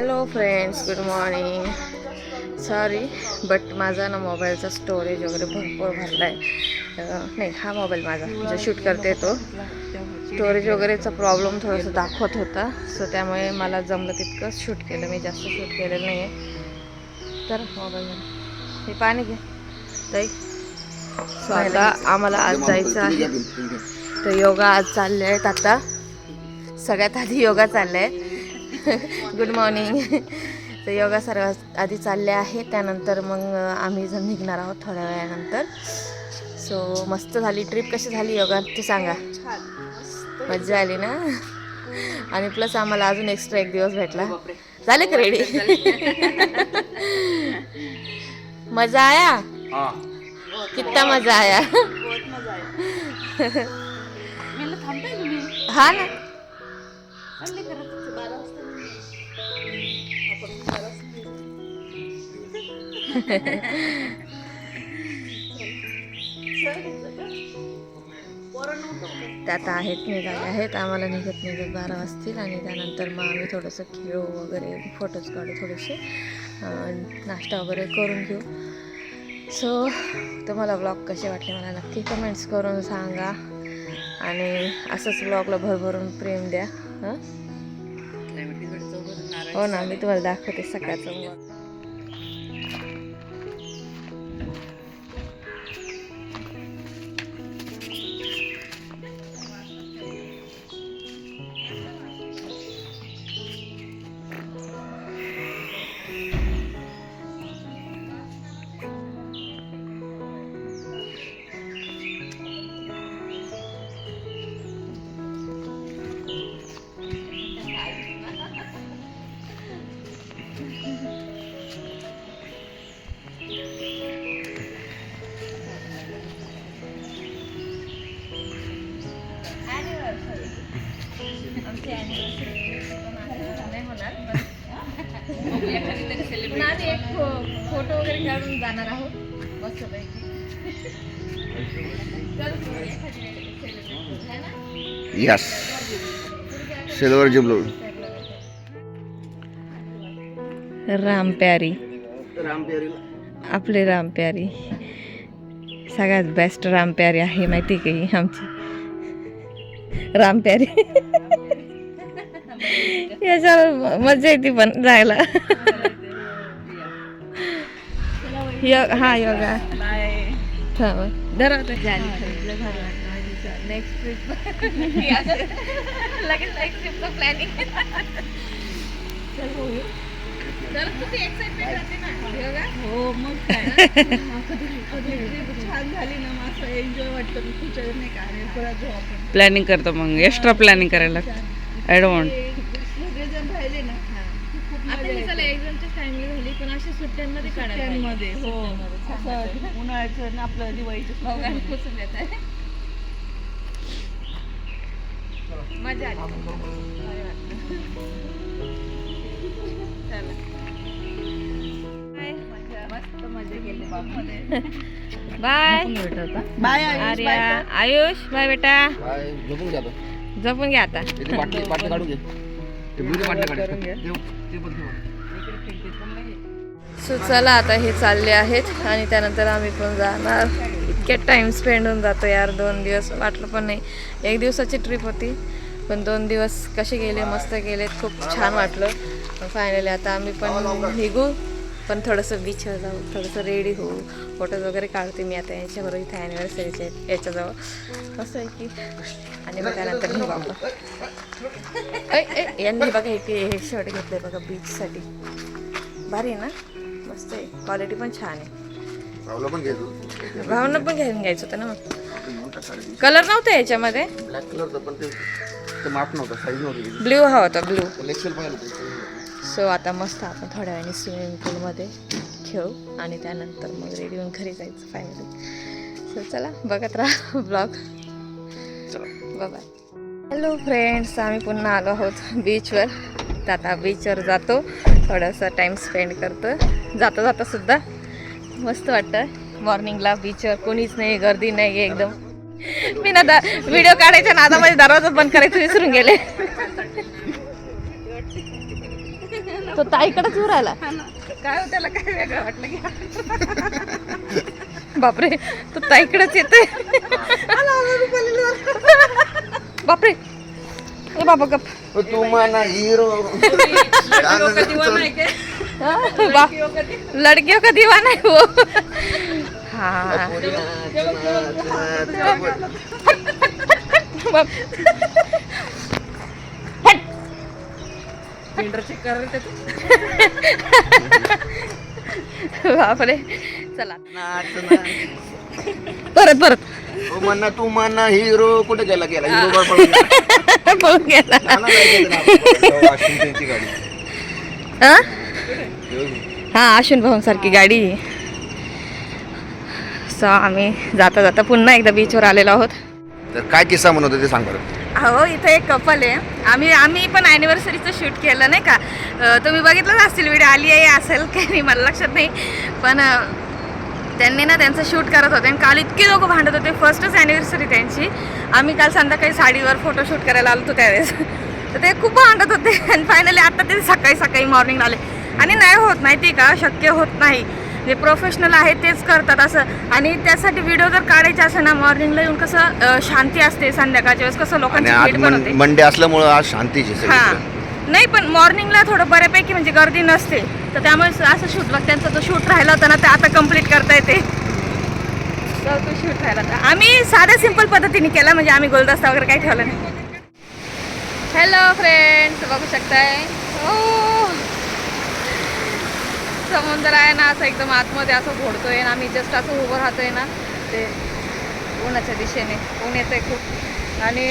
Hello friends, good morning. Sorry but माझा ना मोबाईलचा स्टोरेज वगैरे भरपूर भरला आहे. नाही, हा मोबाईल माझा जो शूट करते तो स्टोरेज वगैरेचा प्रॉब्लेम थोडंसं दाखवत होता. सो त्यामुळे मला जमलं तितकंच शूट केलं, मी जास्त शूट केलेलं नाही आहे. तर मोबाईल हे पाणी घे ताई. सो आता आम्हाला आज जायचं आहे. तर योगा आज चालले आहेत. आता सगळ्यात आधी योगा चालले आहे. Good morning. तर योगा सर्वात आधी चालले आहे, त्यानंतर मग आम्ही जण निघणार आहोत थोड्या वेळानंतर. सो मस्त झाली ट्रिप. कशी झाली योगा ते सांगा. मजा आली ना. आणि प्लस आम्हाला अजून एक्स्ट्रा एक दिवस भेटला. झाले का रेडी? मजा आया? कितना मजा आया? हा ना. त्यात आहेत निघाले आहेत. आम्हाला निघत 12 वाजतील आणि त्यानंतर मग आम्ही थोडंसं खेळू वगैरे, फोटोज काढू, थोडेसे नाश्ता वगैरे करून घेऊ. सो तुम्हाला ब्लॉग कसे वाटले मला नक्की कमेंट्स करून सांगा आणि असंच ब्लॉगला भरभरून प्रेम द्या. हां, हो ना, मी तुम्हाला दाखवते सकाळचं ब्लॉग. आम्ही एक फोटो वगैरे काढून जाणार आहोत मस्तपैकी. Yes, silver जुबलू. राम प्यारी, आपले राम प्यारी सगळ्यात बेस्ट राम प्यारी आहे माहिती का ही आमची राम प्यारी. याच्यावर मजा येते पण जायला. हा योगा नेक्स्ट ट्रिप लगेच नेक्स्ट ट्रिपचं प्लॅनिंग. हो मग काय छान झाली ना, मग असं एन्जॉय वाटतं. फ्युचर नाही का प्लॅनिंग करतो, मग एक्स्ट्रा प्लॅनिंग करायला ॲडव्हान्स. सगळेजण राहिले ना, एक्झामच्या टाइमला झाली पण अशा सुट्ट्यांमध्ये सुट्ट्यांमध्ये. हो, असं उन्हाळ्याचं आपलं दिवाळीचं पुसून येत आहे. मजा आली. मस्त मजा केली बापमध्ये. Bye bye Arya, Ayush. Bye बेटा, झोपून घ्या. झोपून घ्या आता. बाटली काढून घे. सो चला आता हे चालले आहेत आणि त्यानंतर आम्ही पण जाणार. इतक्या टाइम स्पेंड होऊन जातो यार. 2 दिवस वाटलं पण नाही. 1 दिवसाची ट्रिप होती पण 2 दिवस कसे गेले, मस्त गेलेत. खूप छान वाटलं. फायनली आता आम्ही पण निघू, पण थोडंसं बीचवर जाऊ, थोडंसं रेडी होऊ, फोटोज वगैरे काढते मी आता यांच्याबरोबर इथे ॲनिव्हर्सरीच्या याच्याजवळ असं आहे की. आणि मग त्यानंतर निघू आपण. यांनी बघा हे शर्ट घेतलं आहे बघा बीचसाठी. भारी आहे ना, मस्त आहे. क्वालिटी पण छान आहे. भावना पण घ्यायचं होतं ना. मग कलर नव्हता याच्यामध्ये, ब्लॅक कलरचा पण ते माप नव्हता, साईज नव्हती. ब्ल्यू हा होता, ब्ल्यू. एक्सेल पाहिलं होतं. सो आता मस्त आपण थोड्या वेळाने स्विमिंग पूलमध्ये खेळू आणि त्यानंतर मग रेडी होऊन घरी जायचं फायनली. सो चला बघत राहा blog. Bye bye. Hello friends, आम्ही पुन्हा आलो आहोत बीचवर. तर आता बीचवर जातो, थोडासा टाईम स्पेंड करतो. जाता जाता सुद्धा मस्त वाटतं. मॉर्निंगला बीचवर कोणीच नाही, गर्दी नाही आहे एकदम. मी ना व्हिडिओ काढायच्या नादामध्ये दरवाजा बंद करायचं विसरून गेले. तो ताईकडेच येऊ राहिला. हा ना. काय हो त्याला काय वेगळं वाटलं की बापरे तो ताईकडेच येतोय. बापरे ए बाबा गप. तू म्हणा हिरो लडकियों का दीवाना है वो. हाँ बापरे चला परत परत तू म्हणा हिरो कुठे गेला हिरो पळून गेला. त्यांची गाडी हा हा अश्विन भाऊंसारखी गाडी. सो आम्ही जाता जाता पुन्हा एकदा बीचवर आलेलो आहोत. तर काय किस्सा म्हणत होते ते सांग बरं. हो इथे एक कपल आहे. आम्ही पण ॲनिव्हर्सरीचं शूट केलं नाही का. तुम्ही बघितलंच असतील व्हिडिओ आली आहे असेल काही नाही मला लक्षात नाही. पण त्यांनी ना त्यांचं शूट करत होते आणि काल इतके लोक भांडत होते. फर्स्टच ॲनिव्हर्सरी त्यांची. आम्ही काल संध्याकाळी साडीवर फोटोशूट करायला आलो होतो त्यावेळेस. तर ते खूप भांडत होते आणि फायनली आता ते सकाळी मॉर्निंग आले. आणि नाही होत माहिती का शक्य होत नाही. जे प्रोफेशनल आहे तेच करतात असं. आणि त्यासाठी व्हिडिओ जर काढायचे असेल ना मॉर्निंगला येऊन कसं शांती असते. संध्याकाळच्या वेळेस कसं लोकांची भीड पण होते. मंडे असल्यामुळे आज शांतीची हां नाही पण मॉर्निंगला थोडं बऱ्यापैकी म्हणजे गर्दी नसते. तर त्यामुळे असं शूट बघ त्यांचा जो शूट राहिला होता ना ते आता कम्प्लीट करता येते. तो शूट राहिला होता. आम्ही साध्या सिंपल पद्धतीने केला म्हणजे आम्ही गोलदस्ता वगैरे काही ठेवला नाही. हॅलो फ्रेंड्स बघू शकताय हो समुद्र आहे ना असं एकदम आतमध्ये असं घोडतोय आणि आम्ही जस्ट असं उभं राहतोय ना ते उन्हाच्या दिशेने. ऊन येतंय खूप आणि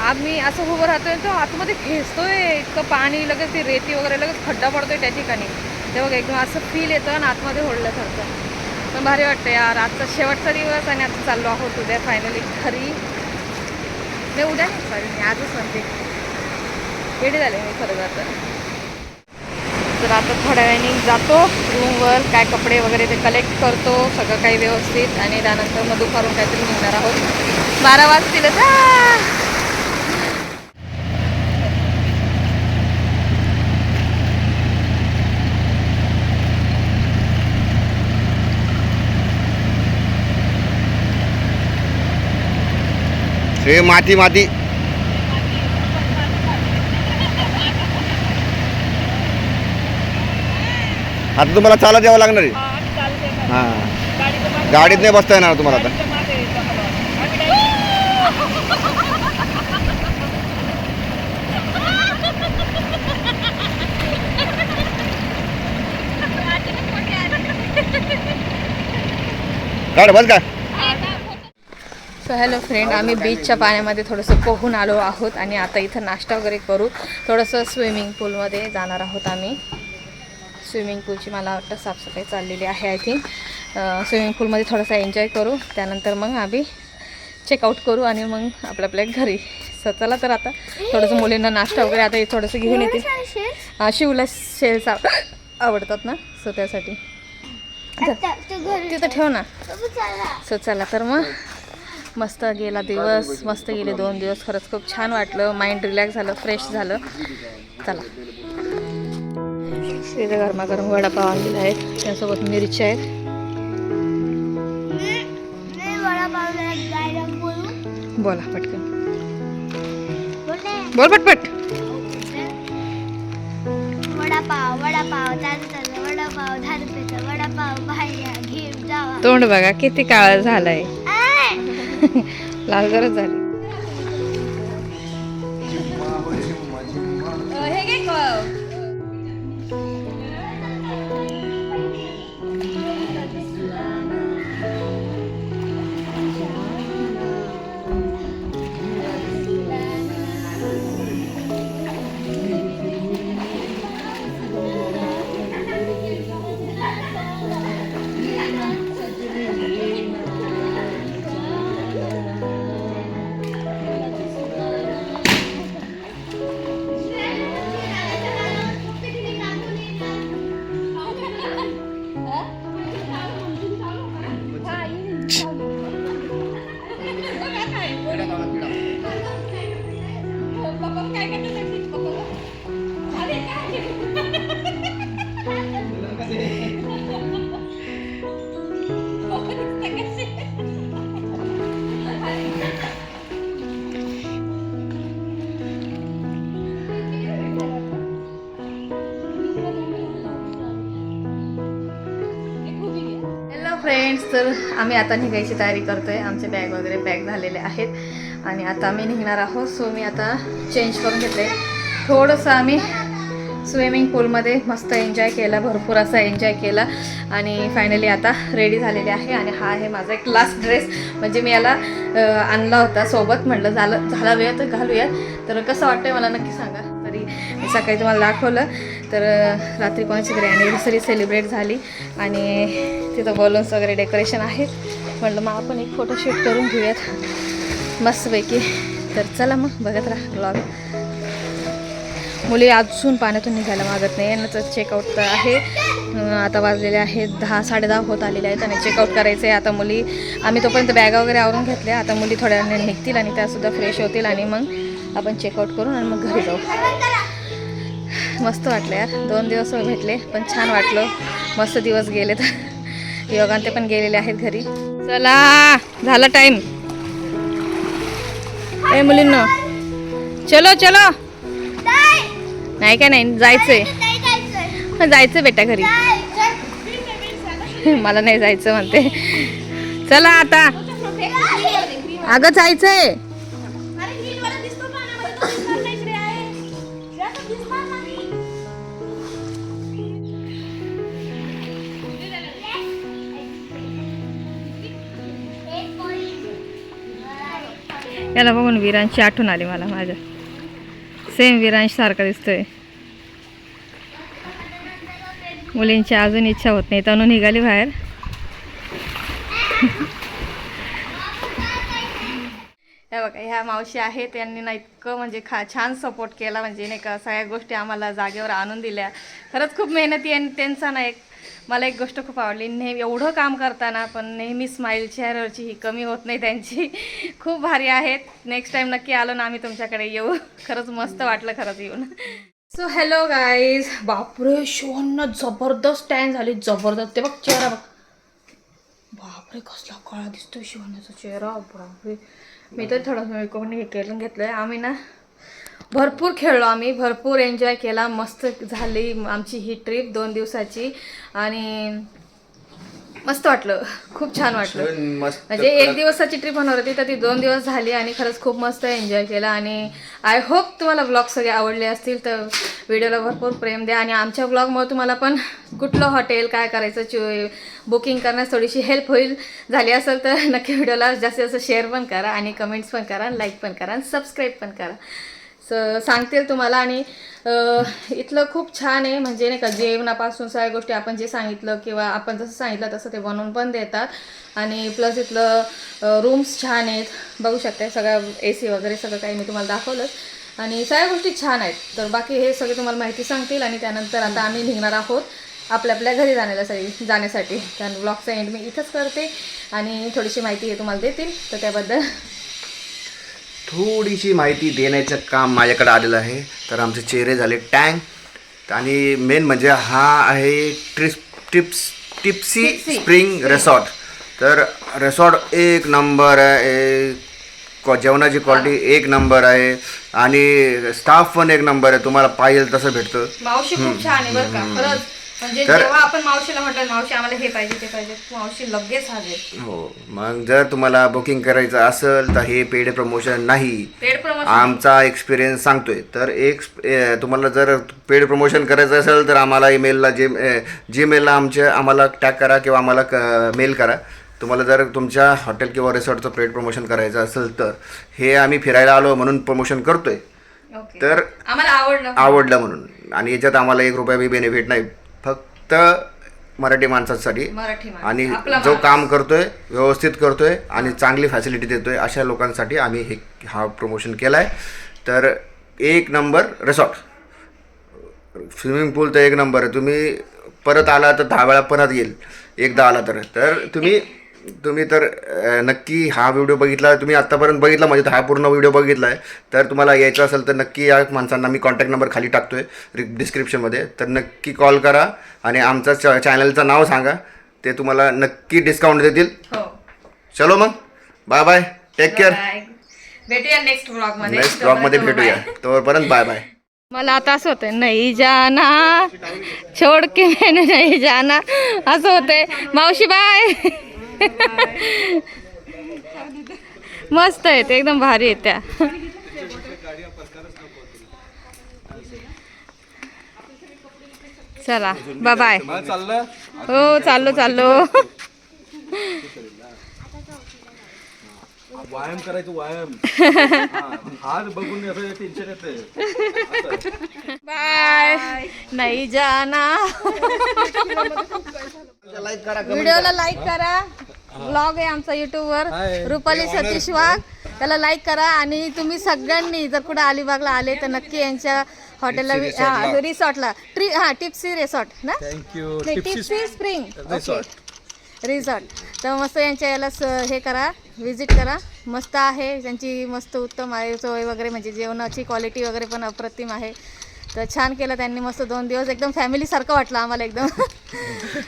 आम्ही असं उभं राहतोय तो आतमध्ये खेचतोय इतकं पाणी. लगेच ती रेती वगैरे लगेच खड्डा पडतोय त्या ठिकाणी. ते बघा एकदम असं फील येतं आणि आतमध्ये ओढल्यासारखं. पण भारी वाटतं यार. आजचा शेवटचा दिवस आणि आता चाललो आहोत उद्या फायनली घरी. नाही उद्या नाही सॉरी मी आजच म्हणते. रेडी झाले मी खरं जातं. तर आता थोड्या वेळाने जातो रूमवर. काय कपडे वगैरे ते कलेक्ट करतो सगळं काही व्यवस्थित. आणि त्यानंतर मग दुपारून काहीतरी निघणार आहोत. 12 वाजतील. हे माती आता तुम्हाला चालत यावं लागणार आहे. हां गाडीत नाही बसता येणार तुम्हाला आता. गाडी बस का. सो हॅलो फ्रेंड आम्ही बीचच्या पाण्यामध्ये थोडंसं पोहून आलो आहोत आणि आता इथं नाश्ता वगैरे करू. थोडंसं स्विमिंग पूलमध्ये जाणार आहोत आम्ही. स्विमिंग पूलची मला वाटतं साफसफाई चाललेली आहे आय थिंक. स्विमिंग पूलमध्ये थोडासा एन्जॉय करू. त्यानंतर मग आम्ही चेकआउट करू आणि मग आपल्या घरी. सो चला तर आता थोडंसं मुलींना नाश्ता वगैरे आता थोडंसं घेऊन येते. शिवला शेल्स आवडतात ना सो त्यासाठी तिथं ठेव ना. सो चला तर मग मस्त गेला दिवस. मस्त गेले 2 दिवस. खरंच खूप छान वाटलं. माइंड रिलॅक्स झालं फ्रेश झालं. चला तिथे गरमागरम वडापाव आणलेला आहे. त्यासोबत मिरच्या आहेत. बोला पटकन बोल पटपट. वडापाव 10 रुपयाचा वडापाव भाज्या घेऊन जावा. तोंड बघा किती काळा झालाय. लाल जरच झाली. काय तर आम्ही आता निघायची तयारी करतोय. आमचे बॅग वगैरे पॅक झालेले आहेत आणि आता आम्ही निघणार आहोत. सो मी आता चेंज करून घेतले. थोडंसं आम्ही स्विमिंग पूलमध्ये मस्त एन्जॉय केला, भरपूर असा एन्जॉय केला आणि फायनली आता रेडी झालेले आहे. आणि हा आहे माझा एक लास्ट ड्रेस, म्हणजे मी याला आणला होता सोबत. म्हटलं झाला वेळ तर घालूया. तर कसं वाटतंय मला नक्की सांगा. तरी मी सकाळी तुम्हाला दाखवलं. तर रात्री कोणाची तरी ॲनिव्हर्सरी सेलिब्रेट झाली आणि तिथं बलून्स वगैरे डेकोरेशन आहेत. म्हटलं मग आपण एक फोटोशूट करून घेऊयात मस्तपैकी. तर चला मग बघत राहा ब्लॉग. मुली अजून पाण्यातून निघायला मागत नाही. यांचं चेकआउट तर आहे. आता वाजलेले आहेत 10-10:30 होत आलेले आहेत आणि चेकआउट करायचं आहे. आता मुली आम्ही तोपर्यंत बॅगा वगैरे आवरून घेतल्या. आता मुली थोड्या वेळाने निघतील आणि त्यासुद्धा फ्रेश होतील आणि मग आपण चेकआउट करून आणि मग घरी जाऊ. मस्त वाटलं यार. 2 दिवस भेटले पण छान वाटलं. मस्त दिवस गेले. तर योगांते पण गेलेले आहेत घरी. चला झाला टाईम. ए मुलींनो चलो चलो. नाही का नाही जायचंय. जायचं बेटा घरी. मला नाही जायचं म्हणते. चला आता. अगं जायचंय. याला बघून विरांची आठवण आली मला. माझ्या सेम विरांश सारखा दिसतोय. मुलींची अजून इच्छा होत नाही. तनु निघाली बाहेर. हे बघा ह्या मावशी आहेत. त्यांनी ना इतकं म्हणजे छान सपोर्ट केला. म्हणजे नाही का सगळ्या गोष्टी आम्हाला जागेवर आणून दिल्या. खरंच खूप मेहनती आणि त्यांचा ना मला एक गोष्ट खूप आवडली. नेहमी एवढं काम करताना पण नेहमी स्माईल चेहऱ्यावरची ही कमी होत नाही त्यांची. खूप भारी आहेत. नेक्स्ट टाईम नक्की आलो ना आम्ही तुमच्याकडे येऊ. खरंच मस्त वाटलं खरंच येऊन. So hello guys. बापरे शोन जबरदस्त स्टँड झाली. जबरदस्त. ते बघ चेहरा बघ. बापरे कसला काळा दिसतो शिवण्याचा चेहरा. बापरे. मी तर थोडं मेकअप केलं घेतलं. आम्ही ना भरपूर खेळलो. आम्ही भरपूर एन्जॉय केला. मस्त झाली आमची ही ट्रिप 2 दिवसाची आणि मस्त वाटलं. खूप छान वाटलं. म्हणजे 1 दिवसाची ट्रिप होणार होती तर ती 2 दिवस झाली आणि खरंच खूप मस्त एन्जॉय केला. आणि आय होप तुम्हाला ब्लॉग सगळे आवडले असतील. तर व्हिडिओला भरपूर प्रेम द्या आणि आमच्या ब्लॉगमुळे तुम्हाला पण कुठलं हॉटेल काय करायचं बुकिंग करण्यास थोडीशी हेल्प होईल झाली असेल तर नक्की व्हिडिओला जास्तीत जास्त शेअर पण करा आणि कमेंट्स पण करा, लाईक पण करा आणि सबस्क्राईब पण करा. सांगतील तुम्हाला. आणि इथलं खूप छान आहे. म्हणजे नाही का जेवणापासून सगळ्या गोष्टी आपण जे सांगितलं किंवा आपण जसं सांगितलं तसं ते बनवून पण देतात. आणि प्लस इथलं रूम्स छान आहेत. बघू शकता सगळं AC वगैरे सगळं काही मी तुम्हाला दाखवलंच. आणि सगळ्या गोष्टी छान आहेत. तर बाकी हे सगळे तुम्हाला माहिती सांगतील. आणि त्यानंतर आता आम्ही निघणार आहोत आपल्या घरी जाण्यासाठी. त्या ब्लॉगचा एंड मी इथंच करते आणि थोडीशी माहिती हे तुम्हाला देतील. तर त्याबद्दल थोडीशी माहिती देण्याचं काम माझ्याकडे आलेलं आहे. तर आमचे चेहरे झाले टँग. आणि मेन म्हणजे हा आहे टिप्सी स्प्रिंग रिसॉर्ट. तर रिसॉर्ट 1 नंबर आहे. जेवणाची क्वालिटी 1 नंबर आहे आणि स्टाफ पण 1 नंबर आहे. तुम्हाला पाहिजे तसं भेटतं. मावशी खूप छान आहे बरं का खरंच. म्हणजे जेव्हा आपण मावशीला म्हटलं मावशी आम्हाला हे पाहिजे ते पाहिजे मावशी लगेच हवे. हो. मग जर तुम्हाला बुकिंग करायचं असेल तर हे पेड प्रमोशन नाही. पेड प्रमोशन आमचा एक्सपिरियन्स सांगतोय. तर तुम्हाला जर पेड प्रमोशन करायचं असेल तर आम्हाला ईमेलला जीमेलला आम्हाला टॅग करा किंवा आम्हाला मेल करा. तुम्हाला जर तुमच्या हॉटेल किंवा रिसॉर्टचं पेड प्रमोशन करायचं असेल तर हे आम्ही फिरायला आलो म्हणून प्रमोशन करतोय. तर आम्हाला आवडलं म्हणून. आणि याच्यात आम्हाला 1 रुपया बी बेनिफिट नाही. फक्त मराठी माणसांसाठी आणि जो काम करतोय व्यवस्थित करतोय आणि चांगली फॅसिलिटी देतोय अशा लोकांसाठी आम्ही हा प्रमोशन केला आहे. तर 1 नंबर रिसॉर्ट. स्विमिंग पूल तर 1 नंबर आहे. तुम्ही परत आला तर 10 वेळा परत येईल एकदा आला तर तुम्ही तर नक्की हा व्हिडिओ बघितला. तुम्ही आत्तापर्यंत बघितला म्हणजे हा पूर्ण व्हिडिओ बघितला आहे. तर तुम्हाला यायचं असेल तर नक्की या माणसांना मी कॉन्टॅक्ट नंबर खाली टाकतो आहे डिस्क्रिप्शनमध्ये. तर नक्की कॉल करा आणि आमचं चॅनलचं नाव सांगा. ते तुम्हाला नक्की डिस्काउंट देतील. चलो मग बाय बाय. Take care. भेटूया नेक्स्ट नेक्स्ट ब्लॉगमध्ये भेटूया. तोपर्यंत बाय बाय. मला आता असं होतं नाही जाना छोड के मैंने नाही जाना असं होतंय. मावशी बाय. मस्त आहेत एकदम भारी आहेत त्या. चला बाय बाय. हो चाललो. व्यायाम करायचं व्यायाम. हात बघून टेन्शन येते. बाय. नाही जाना. व्हिडिओला लाईक करा. ब्लॉग आहे आमचा युट्यूबवर रुपाली सतीश वाघ, त्याला लाईक करा. आणि तुम्ही सगळ्यांनी जर कुठे अलिबागला आले तर नक्की यांच्या हॉटेलला रिसॉर्टला टिप्सी रिसॉर्ट ना, थँक्यू. Tipsy spring resort. तर मस्त यांच्या याला हे करा, व्हिजिट करा. मस्त आहे त्यांची, मस्त उत्तम आहे सोय वगैरे, म्हणजे जेवणाची क्वालिटी वगैरे पण अप्रतिम आहे. तर छान केलं त्यांनी, मस्त 2 दिवस एकदम फॅमिलीसारखं वाटलं आम्हाला एकदम.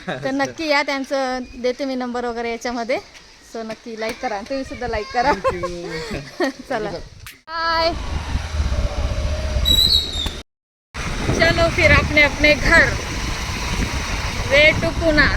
तर नक्की या, त्यांचं देते मी नंबर वगैरे याच्यामध्ये. सो नक्की लाईक करा, तुम्ही सुद्धा लाईक करा. चला बाय. चलो फिर अपने अपने घर, वे टू पुणे.